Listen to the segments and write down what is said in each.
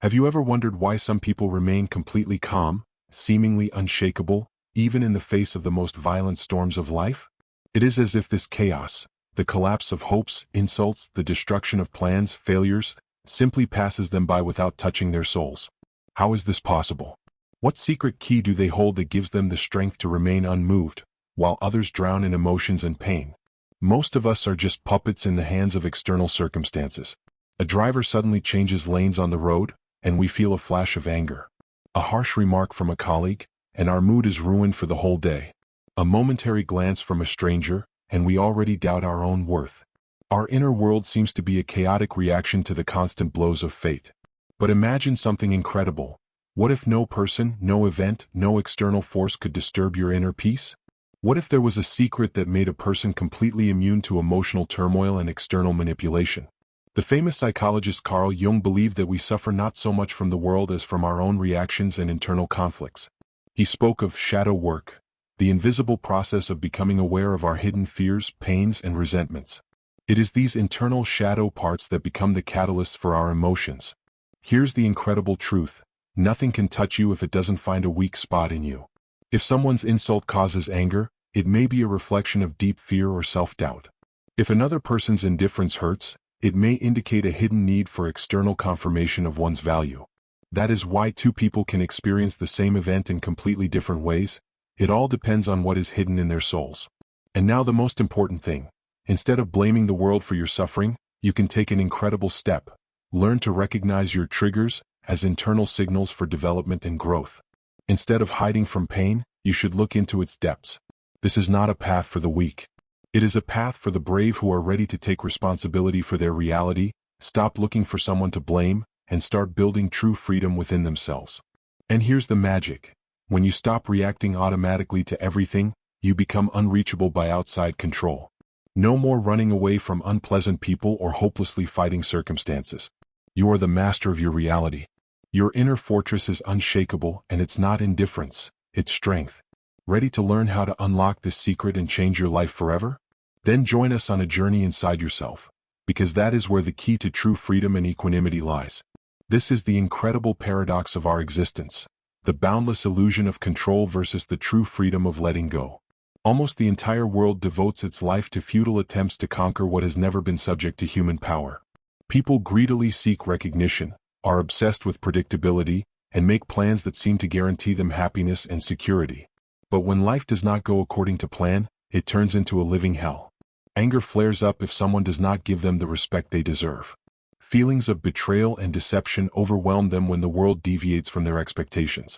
Have you ever wondered why some people remain completely calm, seemingly unshakable, even in the face of the most violent storms of life? It is as if this chaos, the collapse of hopes, insults, the destruction of plans, failures, simply passes them by without touching their souls. How is this possible? What secret key do they hold that gives them the strength to remain unmoved, while others drown in emotions and pain? Most of us are just puppets in the hands of external circumstances. A driver suddenly changes lanes on the road, and we feel a flash of anger. A harsh remark from a colleague, and our mood is ruined for the whole day. A momentary glance from a stranger, and we already doubt our own worth. Our inner world seems to be a chaotic reaction to the constant blows of fate. But imagine something incredible. What if no person, no event, no external force could disturb your inner peace? What if there was a secret that made a person completely immune to emotional turmoil and external manipulation? The famous psychologist Karl Jung believed that we suffer not so much from the world as from our own reactions and internal conflicts. He spoke of shadow work, the invisible process of becoming aware of our hidden fears, pains, and resentments. It is these internal shadow parts that become the catalysts for our emotions. Here's the incredible truth: nothing can touch you if it doesn't find a weak spot in you. If someone's insult causes anger, it may be a reflection of deep fear or self-doubt. If another person's indifference hurts, it may indicate a hidden need for external confirmation of one's value. That is why two people can experience the same event in completely different ways. It all depends on what is hidden in their souls. And now the most important thing. Instead of blaming the world for your suffering, you can take an incredible step. Learn to recognize your triggers as internal signals for development and growth. Instead of hiding from pain, you should look into its depths. This is not a path for the weak. It is a path for the brave who are ready to take responsibility for their reality, stop looking for someone to blame, and start building true freedom within themselves. And here's the magic. When you stop reacting automatically to everything, you become unreachable by outside control. No more running away from unpleasant people or hopelessly fighting circumstances. You are the master of your reality. Your inner fortress is unshakable, and it's not indifference, it's strength. Ready to learn how to unlock this secret and change your life forever? Then join us on a journey inside yourself, because that is where the key to true freedom and equanimity lies. This is the incredible paradox of our existence, the boundless illusion of control versus the true freedom of letting go. Almost the entire world devotes its life to futile attempts to conquer what has never been subject to human power. People greedily seek recognition, are obsessed with predictability, and make plans that seem to guarantee them happiness and security. But when life does not go according to plan, it turns into a living hell. Anger flares up if someone does not give them the respect they deserve. Feelings of betrayal and deception overwhelm them when the world deviates from their expectations.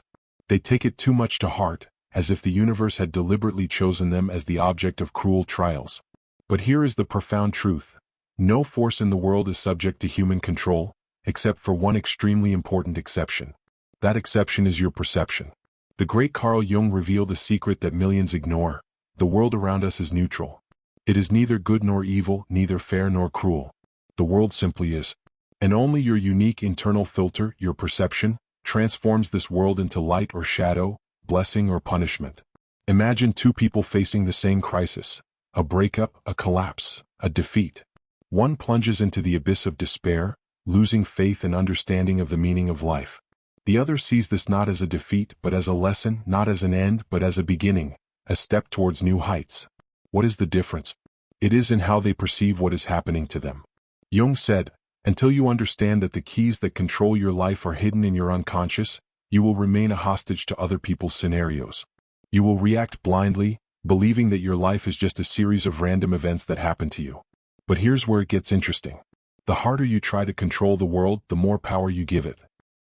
They take it too much to heart, as if the universe had deliberately chosen them as the object of cruel trials. But here is the profound truth. No force in the world is subject to human control, except for one extremely important exception. That exception is your perception. The great Karl Jung revealed a secret that millions ignore. The world around us is neutral. It is neither good nor evil, neither fair nor cruel. The world simply is. And only your unique internal filter, your perception, transforms this world into light or shadow, blessing or punishment. Imagine two people facing the same crisis: a breakup, a collapse, a defeat. One plunges into the abyss of despair, losing faith and understanding of the meaning of life. The other sees this not as a defeat but as a lesson, not as an end but as a beginning, a step towards new heights. What is the difference? It is in how they perceive what is happening to them. Yong said, "Until you understand that the keys that control your life are hidden in your unconscious, you will remain a hostage to other people's scenarios. You will react blindly, believing that your life is just a series of random events that happen to you." But here's where it gets interesting. The harder you try to control the world, the more power you give it.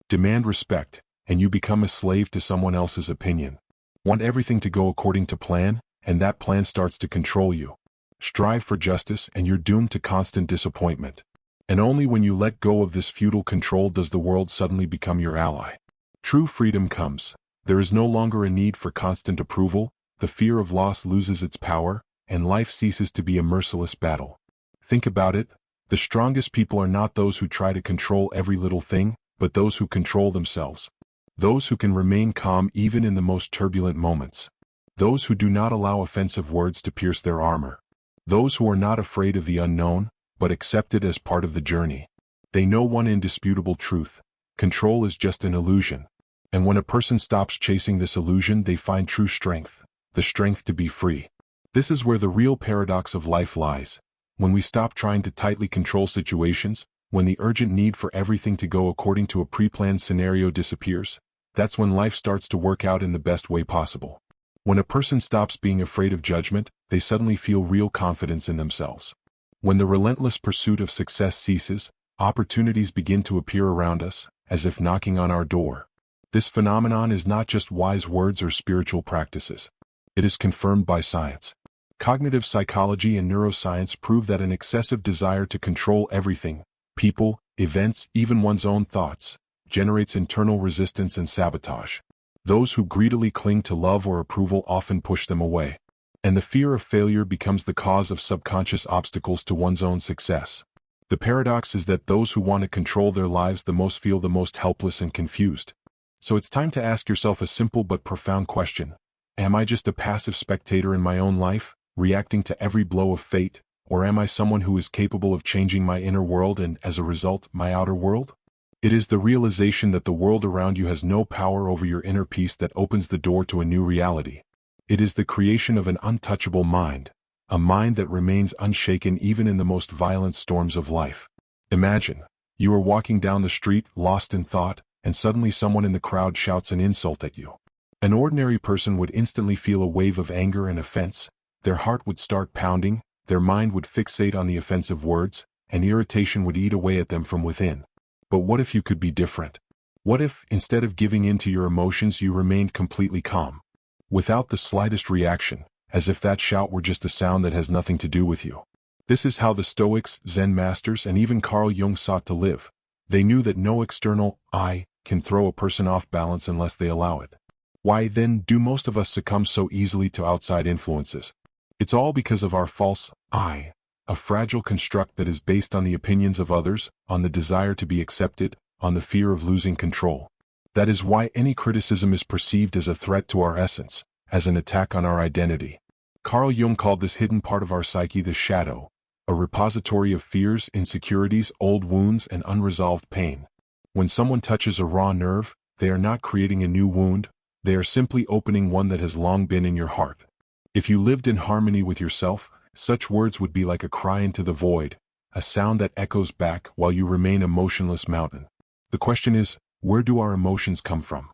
Demand respect, and you become a slave to someone else's opinion. Want everything to go according to plan, and that plan starts to control you. Strive for justice, and you're doomed to constant disappointment. And only when you let go of this futile control does the world suddenly become your ally. True freedom comes. There is no longer a need for constant approval, the fear of loss loses its power, and life ceases to be a merciless battle. Think about it. The strongest people are not those who try to control every little thing, but those who control themselves. Those who can remain calm even in the most turbulent moments. Those who do not allow offensive words to pierce their armor. Those who are not afraid of the unknown, but accept it as part of the journey. They know one indisputable truth. Control is just an illusion. And when a person stops chasing this illusion, they find true strength, the strength to be free. This is where the real paradox of life lies. When we stop trying to tightly control situations, when the urgent need for everything to go according to a pre-planned scenario disappears, that's when life starts to work out in the best way possible. When a person stops being afraid of judgment, they suddenly feel real confidence in themselves. When the relentless pursuit of success ceases, opportunities begin to appear around us, as if knocking on our door. This phenomenon is not just wise words or spiritual practices. It is confirmed by science. Cognitive psychology and neuroscience prove that an excessive desire to control everything, people, events, even one's own thoughts, generates internal resistance and sabotage. Those who greedily cling to love or approval often push them away. And the fear of failure becomes the cause of subconscious obstacles to one's own success. The paradox is that those who want to control their lives the most feel the most helpless and confused. So it's time to ask yourself a simple but profound question. Am I just a passive spectator in my own life, reacting to every blow of fate, or am I someone who is capable of changing my inner world and, as a result, my outer world? It is the realization that the world around you has no power over your inner peace that opens the door to a new reality. It is the creation of an untouchable mind, a mind that remains unshaken even in the most violent storms of life. Imagine, you are walking down the street, lost in thought, and suddenly someone in the crowd shouts an insult at you. An ordinary person would instantly feel a wave of anger and offense. Their heart would start pounding, their mind would fixate on the offensive words, and irritation would eat away at them from within. But what if you could be different? What if, instead of giving in to your emotions, you remained completely calm, without the slightest reaction, as if that shout were just a sound that has nothing to do with you? This is how the Stoics, Zen masters, and even Karl Jung sought to live. They knew that no external "I" can throw a person off balance unless they allow it. Why then do most of us succumb so easily to outside influences? It's all because of our false "I," a fragile construct that is based on the opinions of others, on the desire to be accepted, on the fear of losing control. That is why any criticism is perceived as a threat to our essence, as an attack on our identity. Carl Jung called this hidden part of our psyche the shadow, a repository of fears, insecurities, old wounds, and unresolved pain. When someone touches a raw nerve, they are not creating a new wound, they are simply opening one that has long been in your heart. If you lived in harmony with yourself, such words would be like a cry into the void, a sound that echoes back while you remain a motionless mountain. The question is, where do our emotions come from?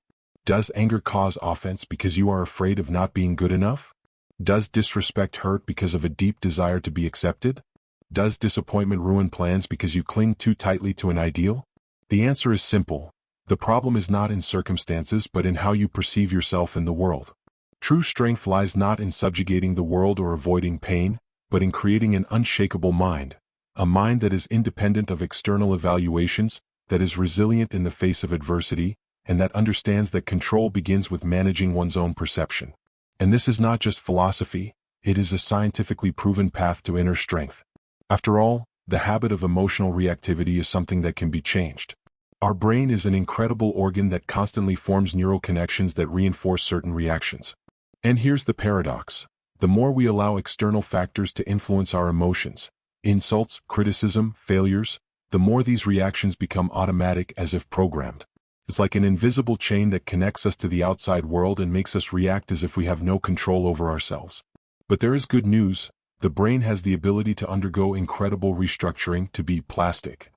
Does anger cause offense because you are afraid of not being good enough? Does disrespect hurt because of a deep desire to be accepted? Does disappointment ruin plans because you cling too tightly to an ideal? The answer is simple. The problem is not in circumstances but in how you perceive yourself in the world. True strength lies not in subjugating the world or avoiding pain, but in creating an unshakable mind, a mind that is independent of external evaluations, that is resilient in the face of adversity, and that understands that control begins with managing one's own perception. And this is not just philosophy, it is a scientifically proven path to inner strength. After all, the habit of emotional reactivity is something that can be changed. Our brain is an incredible organ that constantly forms neural connections that reinforce certain reactions. And here's the paradox. The more we allow external factors to influence our emotions, insults, criticism, failures, the more these reactions become automatic, as if programmed. It's like an invisible chain that connects us to the outside world and makes us react as if we have no control over ourselves. But there is good news. The brain has the ability to undergo incredible restructuring, to be plastic.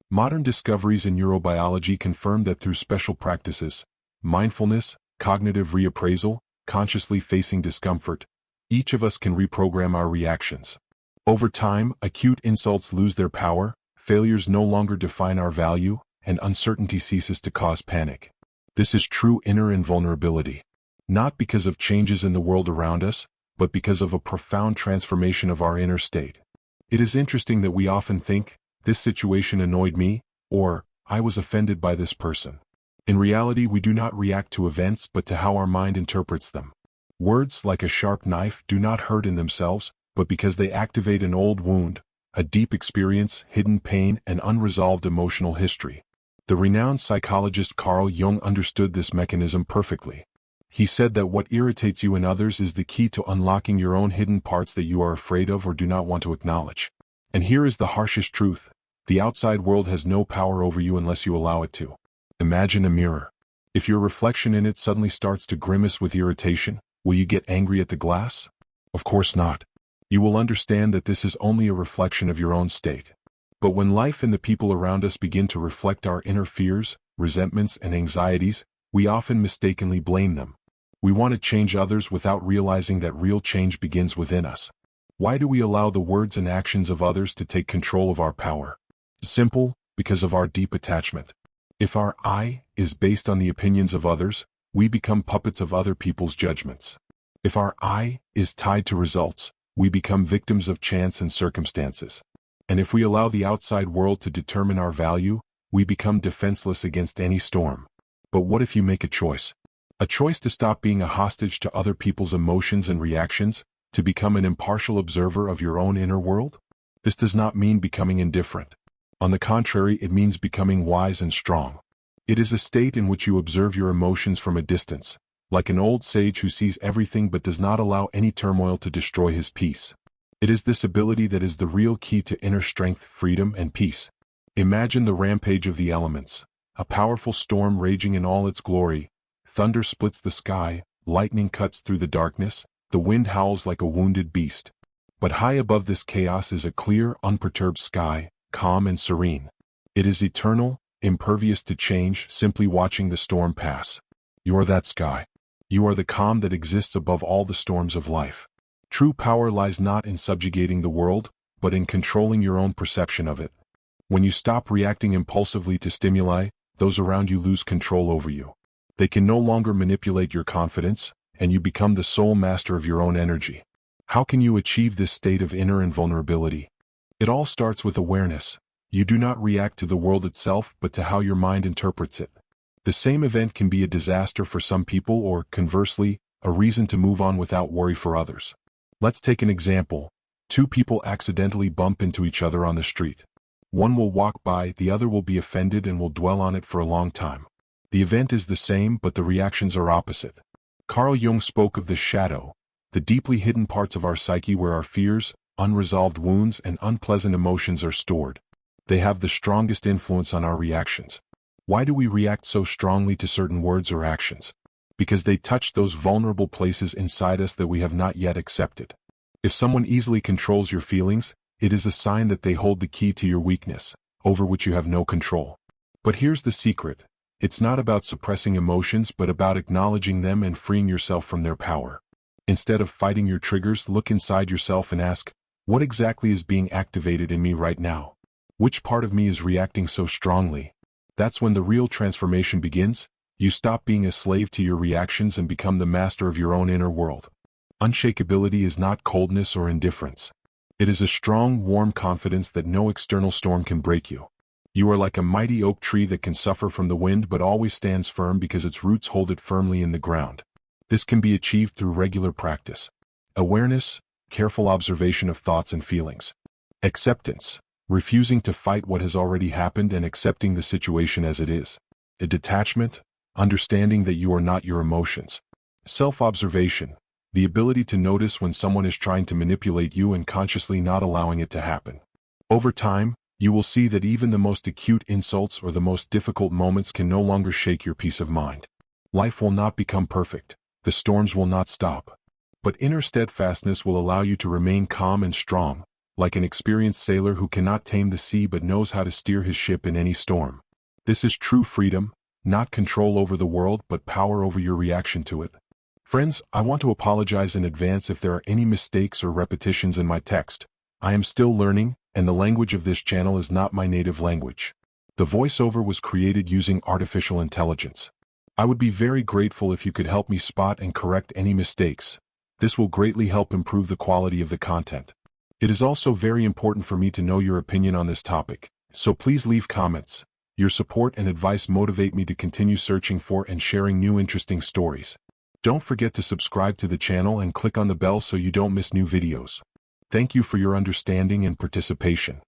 Modern discoveries in neurobiology confirm that through special practices, mindfulness, cognitive reappraisal, consciously facing discomfort, each of us can reprogram our reactions. Over time, acute insults lose their power, failures no longer define our value, and uncertainty ceases to cause panic. This is true inner invulnerability. Not because of changes in the world around us, but because of a profound transformation of our inner state. It is interesting that we often think, "This situation annoyed me," or "I was offended by this person." In reality, we do not react to events but to how our mind interprets them. Words, like a sharp knife, do not hurt in themselves, but because they activate an old wound, a deep experience, hidden pain, and unresolved emotional history. The renowned psychologist Karl Jung understood this mechanism perfectly. He said that what irritates you in others is the key to unlocking your own hidden parts that you are afraid of or do not want to acknowledge. And here is the harshest truth. The outside world has no power over you unless you allow it to. Imagine a mirror. If your reflection in it suddenly starts to grimace with irritation, will you get angry at the glass? Of course not. You will understand that this is only a reflection of your own state. But when life and the people around us begin to reflect our inner fears, resentments, and anxieties, we often mistakenly blame them. We want to change others without realizing that real change begins within us. Why do we allow the words and actions of others to take control of our power? Simple, because of our deep attachment. If our I is based on the opinions of others, we become puppets of other people's judgments. If our I is tied to results, we become victims of chance and circumstances. And if we allow the outside world to determine our value, we become defenseless against any storm. But what if you make a choice? A choice to stop being a hostage to other people's emotions and reactions, to become an impartial observer of your own inner world? This does not mean becoming indifferent. On the contrary, it means becoming wise and strong. It is a state in which you observe your emotions from a distance, like an old sage who sees everything but does not allow any turmoil to destroy his peace. It is this ability that is the real key to inner strength, freedom, and peace. Imagine the rampage of the elements, a powerful storm raging in all its glory. Thunder splits the sky, lightning cuts through the darkness, the wind howls like a wounded beast. But high above this chaos is a clear, unperturbed sky, calm and serene. It is eternal, impervious to change, simply watching the storm pass. You are that sky. You are the calm that exists above all the storms of life. True power lies not in subjugating the world, but in controlling your own perception of it. When you stop reacting impulsively to stimuli, those around you lose control over you. They can no longer manipulate your confidence, and you become the sole master of your own energy. How can you achieve this state of inner invulnerability? It all starts with awareness. You do not react to the world itself, but to how your mind interprets it. The same event can be a disaster for some people or, conversely, a reason to move on without worry for others. Let's take an example. Two people accidentally bump into each other on the street. One will walk by, the other will be offended and will dwell on it for a long time. The event is the same, but the reactions are opposite. Karl Jung spoke of the shadow, the deeply hidden parts of our psyche where our fears, unresolved wounds, and unpleasant emotions are stored. They have the strongest influence on our reactions. Why do we react so strongly to certain words or actions? Because they touch those vulnerable places inside us that we have not yet accepted. If someone easily controls your feelings, it is a sign that they hold the key to your weakness, over which you have no control. But here's the secret. It's not about suppressing emotions but about acknowledging them and freeing yourself from their power. Instead of fighting your triggers, look inside yourself and ask, what exactly is being activated in me right now? Which part of me is reacting so strongly? That's when the real transformation begins. You stop being a slave to your reactions and become the master of your own inner world. Unshakability is not coldness or indifference. It is a strong, warm confidence that no external storm can break you. You are like a mighty oak tree that can suffer from the wind but always stands firm because its roots hold it firmly in the ground. This can be achieved through regular practice. Awareness, careful observation of thoughts and feelings. Acceptance, refusing to fight what has already happened and accepting the situation as it is. A detachment, understanding that you are not your emotions. Self-observation, the ability to notice when someone is trying to manipulate you and consciously not allowing it to happen. Over time, you will see that even the most acute insults or the most difficult moments can no longer shake your peace of mind. Life will not become perfect. The storms will not stop. But inner steadfastness will allow you to remain calm and strong, like an experienced sailor who cannot tame the sea but knows how to steer his ship in any storm. This is true freedom, not control over the world but power over your reaction to it. Friends, I want to apologize in advance if there are any mistakes or repetitions in my text. I am still learning, and the language of this channel is not my native language. The voiceover was created using artificial intelligence. I would be very grateful if you could help me spot and correct any mistakes. This will greatly help improve the quality of the content. It is also very important for me to know your opinion on this topic, so please leave comments. Your support and advice motivate me to continue searching for and sharing new interesting stories. Don't forget to subscribe to the channel and click on the bell so you don't miss new videos. Thank you for your understanding and participation.